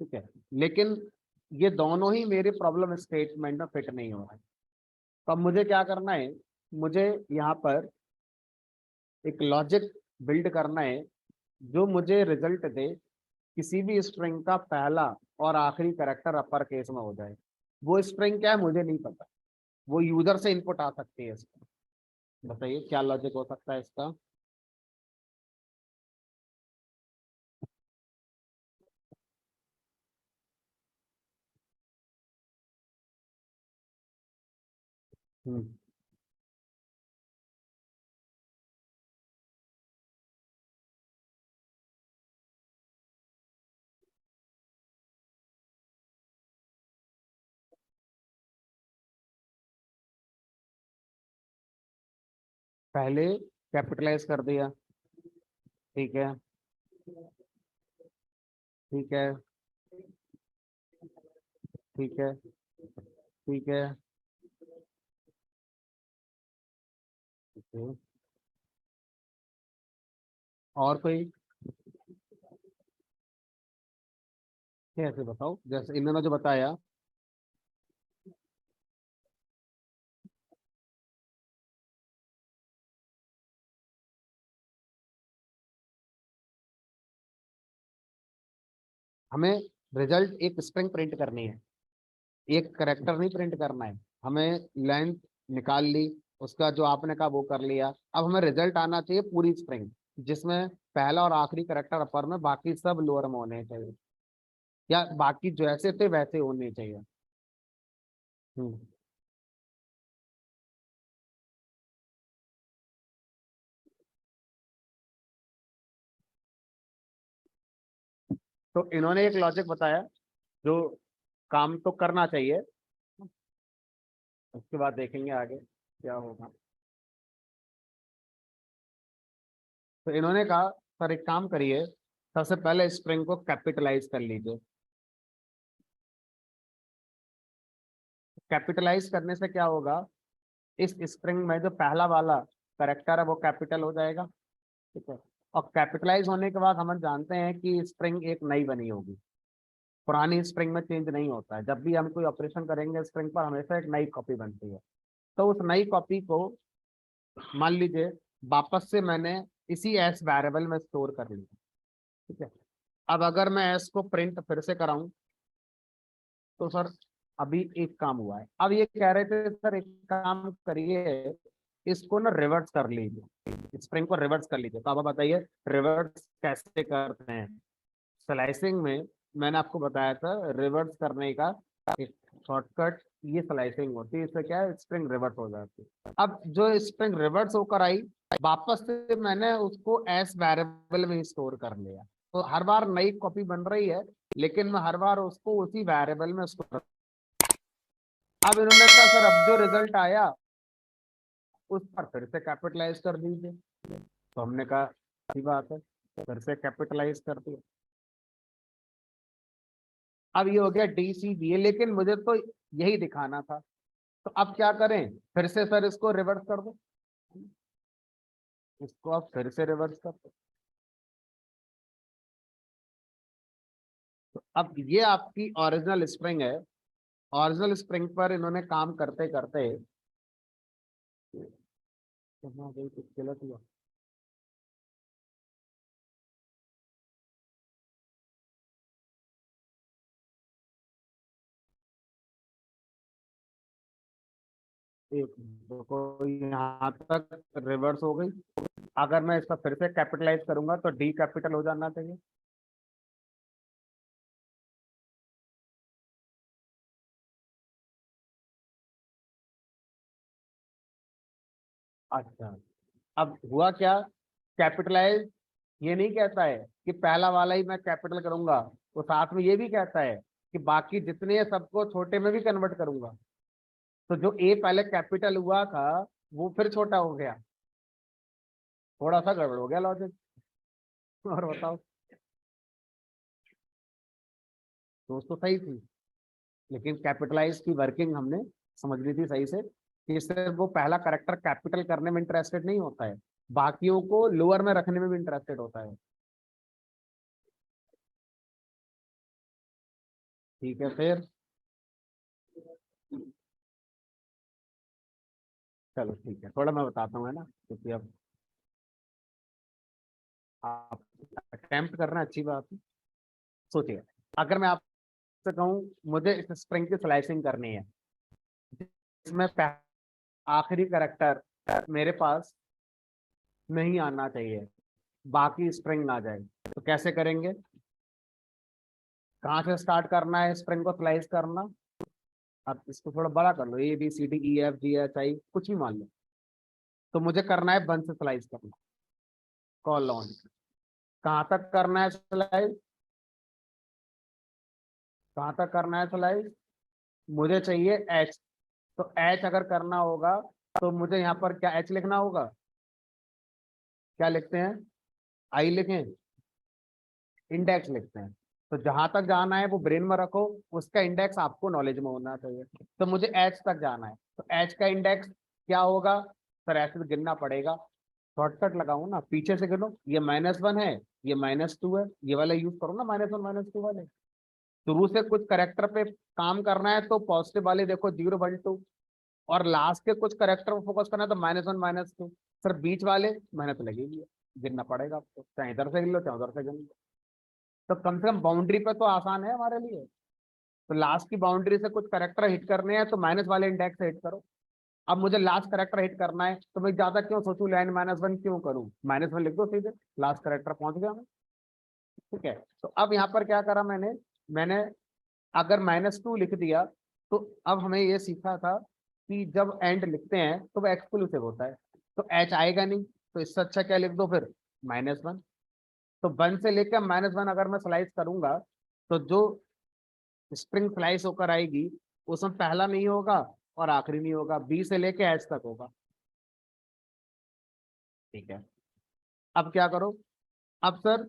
Speaker 1: ठीक है। लेकिन ये दोनों ही मेरे प्रॉब्लम स्टेटमेंट में फिट नहीं हो रहा है। तो अब मुझे क्या करना है, मुझे यहाँ पर एक लॉजिक बिल्ड करना है जो मुझे रिजल्ट दे किसी भी स्ट्रिंग का पहला और आखिरी कैरेक्टर अपर केस में हो जाए। वो स्ट्रिंग क्या है मुझे नहीं पता, वो यूजर से इनपुट आ सकती है इसका। बताइए क्या लॉजिक हो सकता है इसका। हम्म, पहले कैपिटलाइज कर दिया, ठीक है, ठीक है, ठीक है, ठीक है, ठीक है। और कोई कैसे बताओ, जैसे इन्होंने जो बताया। हमें रिजल्ट एक स्ट्रिंग प्रिंट करनी है, एक करेक्टर नहीं प्रिंट करना है। हमें लेंथ निकाल ली, उसका जो आपने कहा वो कर लिया। अब हमें रिजल्ट आना चाहिए पूरी स्ट्रिंग जिसमें पहला और आखिरी करेक्टर अपर में, बाकी सब लोअर में होने चाहिए, या बाकी जैसे थे वैसे होने चाहिए। हम्म, तो इन्होंने एक लॉजिक बताया जो काम तो करना चाहिए। उसके बाद देखेंगे आगे क्या होगा। तो इन्होंने कहा सर एक काम करिए, सबसे पहले स्ट्रिंग को कैपिटलाइज कर लीजिए। कैपिटलाइज करने से क्या होगा, इस स्ट्रिंग में जो पहला वाला करेक्टर है वो कैपिटल हो जाएगा, ठीक है। और कैपिटलाइज होने के बाद हम जानते हैं कि स्ट्रिंग एक नई बनी होगी, पुरानी स्ट्रिंग में चेंज नहीं होता है। जब भी हम कोई ऑपरेशन करेंगे स्ट्रिंग पर हमेशा एक नई कॉपी बनती है। तो उस नई कॉपी को मान लीजिए वापस से मैंने इसी एस वेरिएबल में स्टोर कर लिया, ठीक है। अब अगर मैं एस को प्रिंट फिर से कराऊं तो सर अभी एक काम हुआ है। अब ये कह रहे थे सर एक काम करिए, इसको ना रिवर्स कर लीजिए, स्प्रिंग को रिवर्स कर लीजिए। तो अब आप बताइए रिवर्स कैसे करते हैं। स्लाइसिंग में मैंने आपको बताया था रिवर्स करने का एक शॉर्टकट, ये स्लाइसिंग होती है, इससे क्या है स्प्रिंग रिवर्स हो जाती है। अब जो स्प्रिंग रिवर्स होकर आई वापस से मैंने उसको एस वेरिएबल में स्टोर कर लिया। तो हर बार नई कॉपी बन रही है लेकिन मैं हर बार उसको उसी वेरिएबल में स्टोर। अब इन्होंने कहा सर अब जो रिजल्ट आया उस पर फिर से कैपिटलाइज कर दीजिए। तो हमने कहा अच्छी बात है, फिर से कैपिटलाइज कर दिया। अब ये हो गया DCBA, लेकिन मुझे तो यही दिखाना था। तो अब क्या करें, फिर से सर इसको रिवर्स कर दो, इसको आप फिर से रिवर्स कर दो। तो अब ये आपकी ओरिजिनल स्प्रिंग है। ओरिजिनल स्प्रिंग पर इन्होंने काम करते करते कहाँ गई, कुछ गलत हुआ। एक देखो यहाँ तक रिवर्स हो गई। अगर मैं इसका फिर से कैपिटलाइज करूंगा तो डी कैपिटल हो जाना चाहिए। अच्छा, अब हुआ क्या, कैपिटलाइज ये नहीं कहता है कि पहला वाला ही मैं कैपिटल करूंगा, वो साथ में ये भी कहता है कि बाकी जितने हैं सबको छोटे में भी कन्वर्ट करूंगा। तो जो ए पहले कैपिटल हुआ था वो फिर छोटा हो गया। थोड़ा सा गड़बड़ हो गया लॉजिक। और बताओ, दोस्तों सही थी, लेकिन कैपिटलाइज की वर्किंग हमने समझ ली थी सही से कि सिर्फ वो पहला करेक्टर कैपिटल करने में इंटरेस्टेड नहीं होता है, बाकियों को लोअर में रखने में भी इंटरेस्टेड होता है। ठीक है फिर, चलो ठीक है, थोड़ा मैं बताता हूँ है ना, क्योंकि अब आप अटेम्प्ट करना अच्छी बात है। सोचिए, अगर मैं आपसे कहूँ मुझे इस स्ट्रिंग की स्लाइसिंग करनी है, इसमें आखिरी करेक्टर मेरे पास नहीं आना चाहिए, बाकी स्ट्रिंग ना जाए, तो कैसे करेंगे? कहाँ से स्टार्ट करना है स्ट्रिंग को स्लाइस करना? आप इसको थोड़ा बड़ा कर लो, ABCDEFGHI कुछ भी मान लो। तो मुझे करना है वन से स्लाइस करना, कॉल ऑन। कहाँ तक करना है स्लाइस? कहाँ तक करना है स्लाइस? मुझे चाहिए एच। तो एच अगर करना होगा तो मुझे यहाँ पर क्या एच लिखना होगा? क्या लिखते हैं? आई लिखें? इंडेक्स लिखते हैं। तो जहां तक जाना है वो ब्रेन में रखो, उसका इंडेक्स आपको नॉलेज में होना चाहिए। तो मुझे एच तक जाना है, तो एच का इंडेक्स क्या होगा? सर ऐसे तो गिनना पड़ेगा, शॉर्टकट लगाऊं ना, पीछे से गिनो, ये -1 है, ये -2 है, ये वाला यूज करो ना, -1 -2 वाले। शुरू से कुछ करेक्टर पे काम करना है तो पॉजिटिव वाले देखो, 0 1 2, और लास्ट के कुछ करेक्टर पर फोकस करना है तो -1 -2। सर बीच वाले मेहनत लगेगी, गिनना पड़ेगा आपको, चाहे इधर से गिन लो चाहे उधर से गिन लो। तो कम से कम बाउंड्री पे तो आसान है हमारे लिए। तो लास्ट की बाउंड्री से कुछ करेक्टर हिट करने हैं तो माइनस वाले इंडेक्स से हिट करो। अब मुझे लास्ट करेक्टर हिट करना है तो मैं ज्यादा क्यों सोचूं, लाइन -1 क्यों करूं, -1 लिख दो सीधे, लास्ट करेक्टर पहुंच गया मैं। ठीक है, तो अब यहाँ पर क्या करा मैंने, मैंने अगर -2 लिख दिया, तो अब हमें ये सीखा था कि जब एंड लिखते हैं तो वो एक्सक्लूसिव होता है, तो एच आएगा नहीं, तो इससे अच्छा क्या लिख दो फिर, -1। तो 1 से लेकर -1 अगर मैं स्लाइस करूंगा तो जो स्प्रिंग स्लाइस होकर आएगी उसमें पहला नहीं होगा और आखिरी नहीं होगा, बी से लेके एच तक होगा। ठीक है, अब क्या करो? अब सर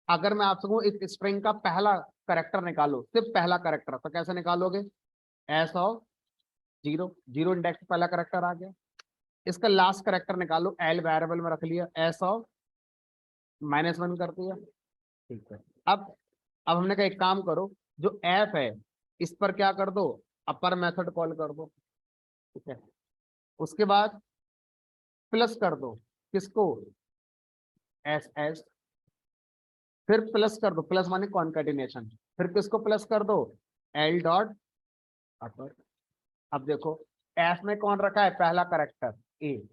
Speaker 1: अगर मैं आपसे कहूँ इस स्प्रिंग का पहला करेक्टर निकालो, सिर्फ पहला करेक्टर, तो कैसे निकालोगे? एस ऑफ 0, 0 इंडेक्स पहला करेक्टर आ गया। इसका लास्ट करेक्टर निकालो, एल वेरिएबल में रख लिया, एस ऑफ -1 कर दिया। ठीक है, अब हमने कहा एक काम करो, जो एफ है इस पर क्या कर दो, अपर मेथड कॉल कर दो। ठीक है, उसके बाद प्लस कर दो, किसको? S S. फिर प्लस कर दो, प्लस माने कॉन्केटिनेशन, फिर किसको प्लस कर दो? एल डॉट अपर। अब देखो, एफ में कौन रखा है पहला करेक्टर? ए,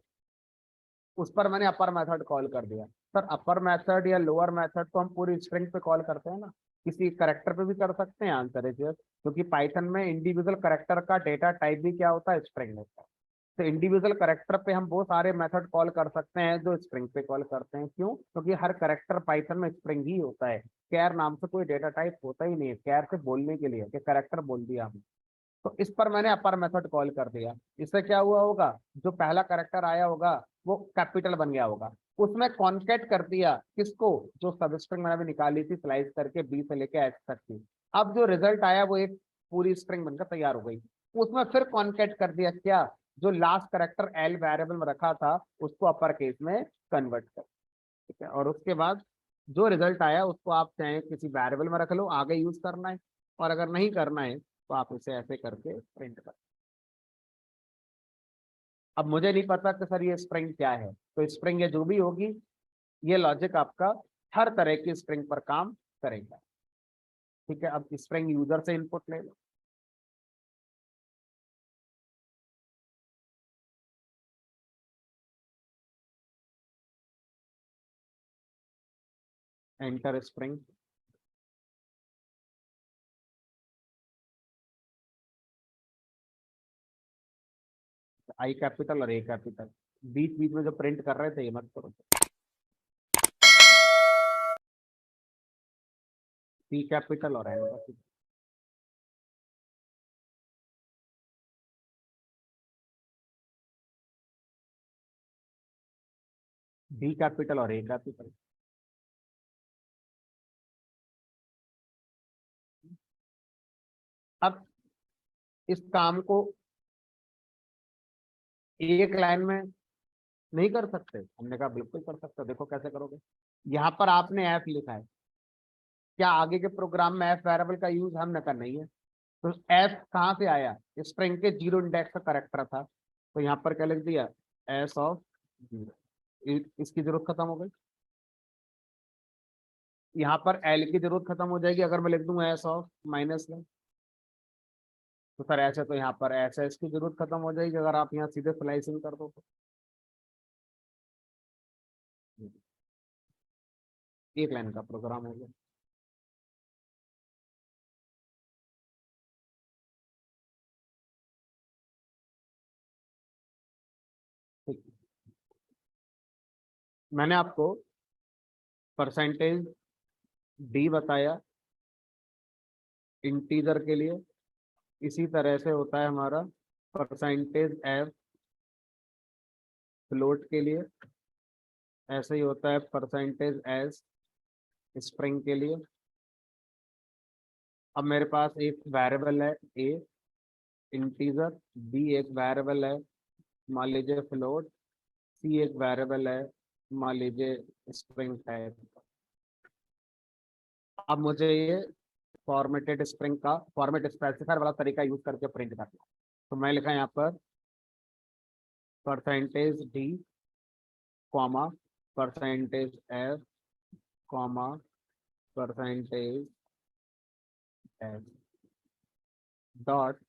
Speaker 1: उस पर मैंने अपर मेथड कॉल कर दिया। सर अपर मेथड या लोअर मेथड तो हम पूरी स्ट्रिंग पे कॉल करते हैं ना, किसी करेक्टर पे भी कर सकते हैं, आंसर इज यस, क्योंकि पाइथन में इंडिविजुअल करेक्टर का डेटा टाइप भी क्या होता है? स्ट्रिंग होता है। तो इंडिविजुअल करेक्टर पे हम वो सारे मेथड कॉल कर सकते हैं जो स्ट्रिंग पे कॉल करते हैं। क्यों? क्योंकि हर करेक्टर पाइथन में स्ट्रिंग ही होता है, कैर नाम से कोई डेटा टाइप होता ही नहीं है, कैर से बोलने के लिए कि करेक्टर बोल दिया हमने। तो इस पर मैंने अपर मेथड कॉल कर दिया, इससे क्या हुआ होगा, जो पहला करेक्टर आया होगा वो कैपिटल बन गया होगा, उसमें कॉन्केट कर दिया किसको? जो सब स्ट्रिंग मैंने अभी निकाली थी स्लाइस करके बी से लेके एच तक की। अब जो रिजल्ट आया वो एक पूरी स्ट्रिंग बनकर तैयार हो गई। उसमें फिर कॉन्केट कर दिया क्या? जो लास्ट करेक्टर एल वेरिएबल में रखा था उसको अपर केस में कन्वर्ट कर। ठीक है, और उसके बाद जो रिजल्ट आया उसको आप चाहे किसी वेरिएबल में रख लो, आगे यूज करना है, और अगर नहीं करना है तो आप इसे ऐसे करके प्रिंट कर। अब मुझे नहीं पता कि सर ये स्ट्रिंग क्या है, तो स्ट्रिंग ये जो भी होगी, ये लॉजिक आपका हर तरह की स्ट्रिंग पर काम करेगा। ठीक है, अब स्ट्रिंग यूजर से इनपुट ले लो। एंटर स्प्रिंग, आई कैपिटल और ए कैपिटल, बीच बीच में जो प्रिंट कर रहे थे ये मत करो। पी कैपिटल और एन कैपिटल, डी कैपिटल और ए कैपिटल। अब इस काम को एक लाइन में नहीं कर सकते, हमने कहा बिल्कुल कर सकते हो। देखो कैसे करोगे, यहाँ पर आपने एफ लिखा है, क्या आगे के प्रोग्राम में एफ वेरिएबल का यूज हमने करना ही है, तो एफ कहाँ से आया, स्ट्रिंग के जीरो इंडेक्स का करेक्टर था, तो यहाँ पर क्या लिख दिया, एस ऑफ जीरो, इसकी जरूरत खत्म हो गई। यहाँ पर एल की जरूरत खत्म हो जाएगी अगर मैं लिख दूंगा एस ऑफ माइनस वन, तो सर ऐसे तो यहाँ पर एस एस की जरूरत खत्म हो जाएगी अगर आप यहाँ सीधे स्लाइसिंग कर दो तो। एक लाइन का प्रोग्राम हो गया। ठीक, मैंने आपको परसेंटेज डी बताया इंटीजर के लिए, इसी तरह से होता है हमारा परसेंटेज एफ फ्लोट के लिए, ऐसे ही होता है परसेंटेज एस स्ट्रिंग के लिए। अब मेरे पास एक वेरिएबल है ए इंटीजर, बी एक वेरिएबल है मान लीजिए फ्लोट, सी एक वेरिएबल है मान लीजिए स्ट्रिंग टाइप। अब मुझे ये फॉर्मेटेड स्ट्रिंग का फॉर्मेट स्पेसिफायर वाला तरीका यूज करके प्रिंट करना है, तो मैं लिखा यहाँ पर percentage D comma percentage F comma percentage F dot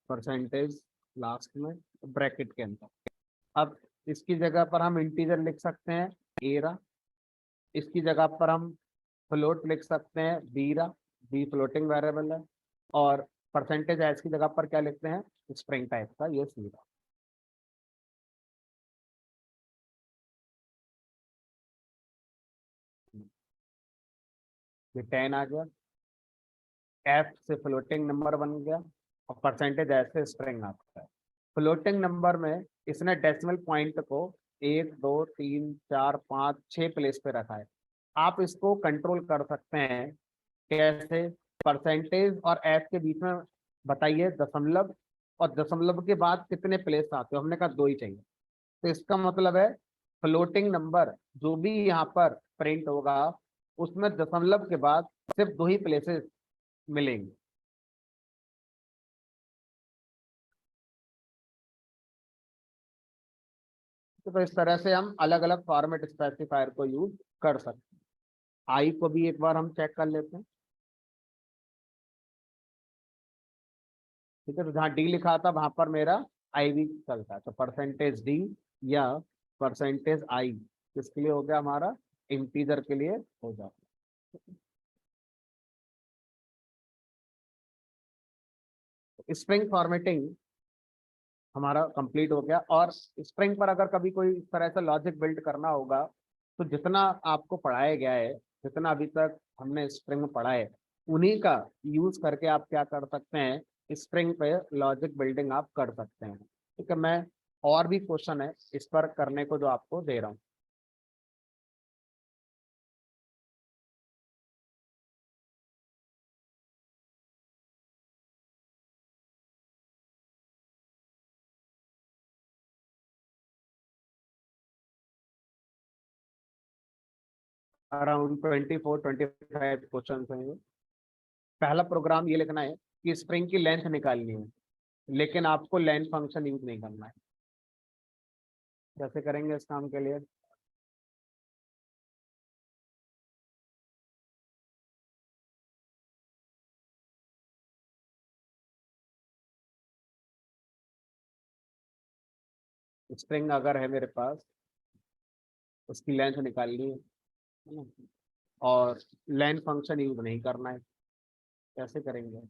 Speaker 1: percentage last में ब्रैकेट के अंदर। अब इसकी जगह पर हम इंटीजर लिख सकते हैं एरा, इसकी जगह पर हम फ्लोट लिख सकते हैं बीरा, बी फ्लोटिंग वेरिएबल है, और परसेंटेज एस की जगह पर क्या लिखते हैं स्ट्रिंग टाइप का ये सीरा। ये 10 आ गया, एफ से फ्लोटिंग नंबर बन गया और परसेंटेज एस से स्ट्रिंग आता है। फ्लोटिंग नंबर में इसने डेसिमल पॉइंट को 1 2 3 4 5 6 प्लेस पे रखा है। आप इसको कंट्रोल कर सकते हैं कैसे, परसेंटेज और एफ के बीच में बताइए दशमलव, और दशमलव के बाद कितने प्लेस आते हो, हमने कहा 2 ही चाहिए, तो इसका मतलब है फ्लोटिंग नंबर जो भी यहाँ पर प्रिंट होगा उसमें दशमलव के बाद सिर्फ 2 ही प्लेसेस मिलेंगे। तो इस तरह से हम अलग अलग फॉर्मेट स्पेसिफायर को यूज कर सकते हैं। आई को भी एक बार हम चेक कर लेते हैं, ठीक है, तो जहाँ डी लिखा था वहां पर मेरा आई भी चलता है, तो परसेंटेज डी या परसेंटेज आई किसके लिए हो गया हमारा, इंटीजर के लिए हो जाता है। स्ट्रिंग फॉर्मेटिंग हमारा कंप्लीट हो गया, और स्ट्रिंग पर अगर कभी कोई इस तरह से लॉजिक बिल्ड करना होगा तो जितना आपको पढ़ाया गया है, जितना अभी तक हमने स्ट्रिंग में पढ़ा है, उन्हीं का यूज करके आप क्या कर सकते हैं, स्ट्रिंग पे लॉजिक बिल्डिंग आप कर सकते हैं। ठीक है, मैं और भी क्वेश्चन है इस पर करने को जो आपको दे रहा हूँ। अराउंड 24 25 क्वेश्चन हैं ये। पहला प्रोग्राम ये लिखना है कि स्ट्रिंग की लेंथ निकालनी है, लेकिन आपको लेंथ फंक्शन यूज नहीं करना है। कैसे करेंगे इस काम के लिए, स्ट्रिंग अगर है मेरे पास उसकी लेंथ निकालनी है ना, और लेन फंक्शन यूज नहीं करना है। कैसे करेंगे?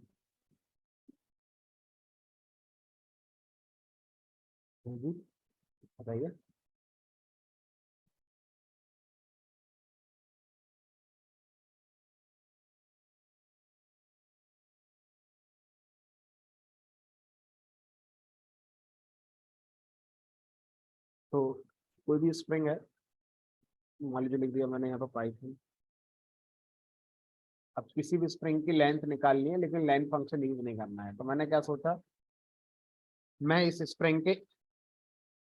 Speaker 1: जी बताइए। तो कोई भी स्प्रिंग है, मान लीजिए लिख दिया मैंने यहाँ पर पाइथन। अब किसी भी स्प्रिंग की लेंथ निकालनी है लेकिन लेंथ फंक्शन यूज नहीं करना है, तो मैंने क्या सोचा, मैं इस स्प्रिंग के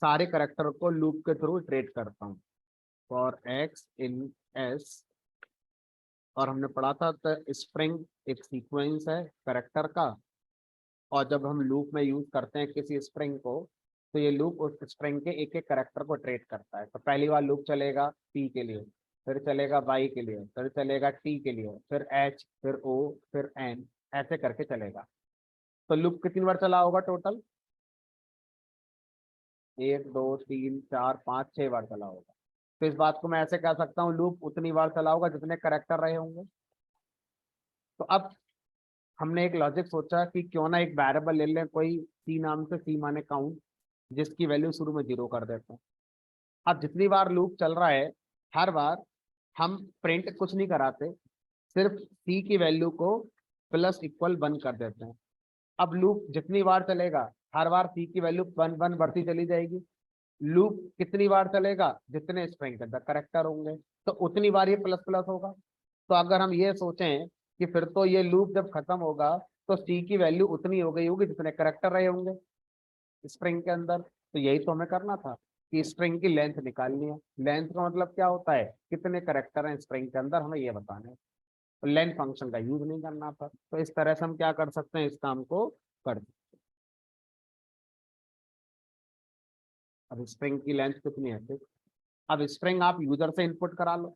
Speaker 1: सारे करेक्टर को लूप के थ्रू इटरेट करता हूँ। फॉर एक्स इन एस, और हमने पढ़ा था तो स्प्रिंग एक सीक्वेंस है करेक्टर का, और जब हम लूप में यूज करते हैं किसी स्प्रिंग को, तो ये लूप उस स्प्रिंग के एक एक करेक्टर को ट्रेट करता है। तो पहली बार लूप चलेगा पी के लिए, फिर चलेगा वाई के लिए, फिर चलेगा टी के लिए, फिर एच, फिर ओ, फिर एन, ऐसे करके चलेगा। तो लूप कितनी बार चला होगा टोटल? 1 2 3 4 5 6 बार चला होगा। तो इस बात को मैं ऐसे कह सकता हूँ, लूप उतनी बार चला होगा जितने करेक्टर रहे होंगे। तो अब हमने एक लॉजिक सोचा कि क्यों ना एक वेरिएबल ले लें कोई सी नाम से, सी माने काउंट, जिसकी वैल्यू शुरू में 0 कर देते हैं। अब जितनी बार लूप चल रहा है, हर बार हम प्रिंट कुछ नहीं कराते, सिर्फ सी की वैल्यू को प्लस इक्वल 1 कर देते हैं। अब लूप जितनी बार चलेगा, हर बार सी की वैल्यू 1 1 बढ़ती चली जाएगी। लूप कितनी बार चलेगा? जितने स्ट्रिंग के अंदर करेक्टर होंगे, तो उतनी बार ये प्लस प्लस होगा। तो अगर हम ये सोचें कि फिर तो ये लूप जब खत्म होगा तो सी की वैल्यू उतनी हो गई होगी जितने करेक्टर रहे होंगे स्ट्रिंग के अंदर। तो यही तो हमें करना था कि स्ट्रिंग की लेंथ निकालनी है। लेंथ का मतलब क्या होता है? कितने करेक्टर हैं स्ट्रिंग के अंदर, हमें ये बताना है। तो लेंथ फंक्शन का यूज नहीं करना था, तो इस तरह से हम क्या कर सकते हैं, इस काम को कर। अब स्ट्रिंग की लेंथ कितनी है फिर? अब स्ट्रिंग आप यूजर से इनपुट करा लो,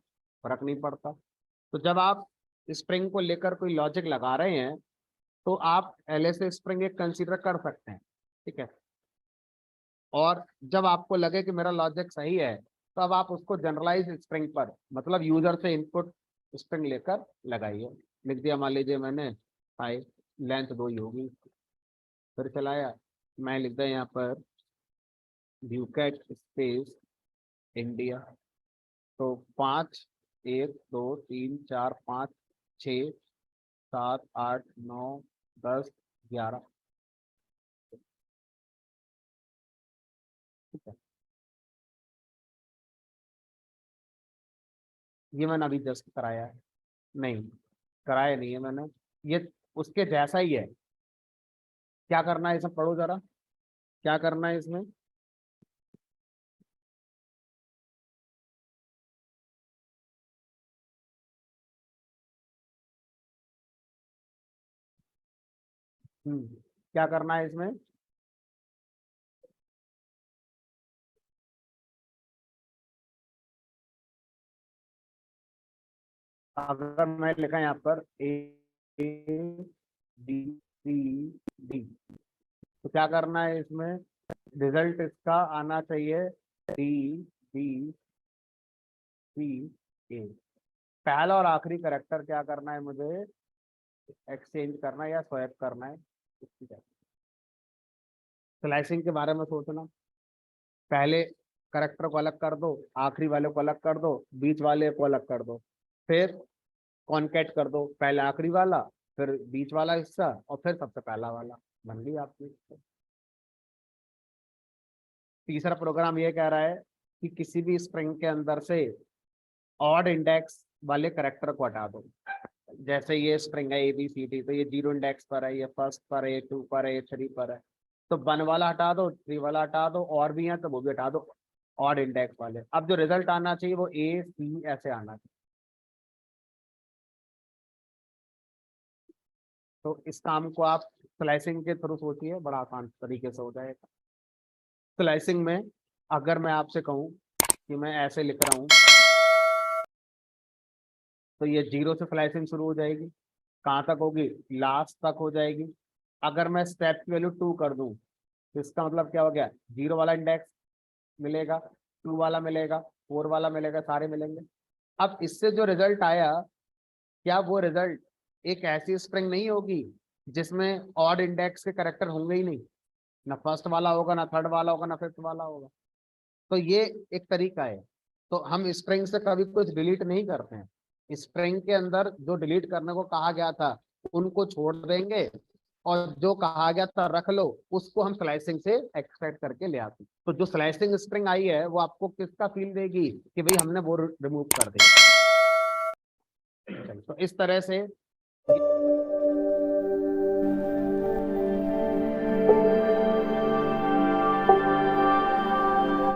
Speaker 1: फर्क नहीं पड़ता। तो जब आप स्प्रिंग को लेकर कोई लॉजिक लगा रहे हैं, तो आप एलएसए स्प्रिंग एक कंसीडर कर सकते हैं, ठीक है। और जब आपको लगे कि मेरा लॉजिक सही है, तो अब आप उसको जनरलाइज स्प्रिंग पर, मतलब यूजर से इनपुट स्प्रिंग लेकर लगाइए। लिख दिया मान लीजिए मैंने, हाई लेंथ 2 ही होगी, फिर चलाया, मैं लिख दिया यहाँ पर व्यूकैट स्पेस इंडिया। तो 5 1 2 3 4 5 6 7 8 9 10 11, ठीक है। ये मैंने अभी जस्ट कराया है, नहीं कराया नहीं है मैंने, ये उसके जैसा ही है। क्या करना है इसमें, पढ़ो जरा, क्या करना है इसमें। क्या करना है इसमें? अगर मैं लिखा यहाँ पर ABCD, तो क्या करना है इसमें? रिजल्ट इसका आना चाहिए DBCA। पहला और आखिरी करेक्टर क्या करना है मुझे? एक्सचेंज करना है या स्वैप करना है। स्लाइसिंग के बारे में सोचना, पहले करेक्टर को अलग कर दो, आखिरी वाले को अलग कर दो, बीच वाले को अलग कर दो, फिर कॉन्केट कर दो, पहले आखिरी वाला, फिर बीच वाला हिस्सा, और फिर सबसे पहला वाला। बन गई आपकी। तीसरा प्रोग्राम ये कह रहा है कि किसी भी स्प्रिंग के अंदर से ऑड इंडेक्स वाले करेक्टर को हटा दो। जैसे ये स्प्रिंग है ABCD, तो ये 0 इंडेक्स पर है, ये फर्स्ट पर है, ये 2 पर है, ये 3 पर है। तो 1 वाला हटा दो, 3 वाला हटा दो, और भी है तो वो भी हटा दो, ऑड इंडेक्स वाले। अब जो रिजल्ट आना चाहिए वो AC ऐसे आना चाहिए। तो इस काम को आप स्लाइसिंग के थ्रू सोचिए, बड़ा आसान तरीके से हो जाएगा। स्लाइसिंग में अगर मैं आपसे कहूँ कि मैं ऐसे लिख रहा हूँ, तो ये 0 से स्लाइसिंग शुरू हो जाएगी, कहाँ तक होगी? लास्ट तक हो जाएगी। अगर मैं स्टेप की वैल्यू 2 कर दूं, तो इसका मतलब क्या हो गया? 0 वाला इंडेक्स मिलेगा, 2 वाला मिलेगा, 4 वाला मिलेगा, सारे मिलेंगे। अब इससे जो रिजल्ट आया, क्या वो रिजल्ट एक ऐसी स्ट्रिंग नहीं होगी जिसमें ऑड इंडेक्स के कैरेक्टर होंगे ही नहीं, ना फर्स्ट वाला होगा, ना थर्ड वाला होगा, ना फिफ्थ वाला होगा। तो ये एक तरीका है। तो हम स्ट्रिंग से कभी कुछ डिलीट नहीं करते हैं, स्ट्रिंग के अंदर जो डिलीट करने को कहा गया था उनको छोड़ देंगे, और जो कहा गया था रख लो, उसको हम स्लाइसिंग से एक्सट्रैक्ट करके ले आते हैं। तो जो स्लाइसिंग स्ट्रिंग आई है वो आपको किसका फील देगी कि भाई हमने वो रिमूव कर दिया। तो इस तरह से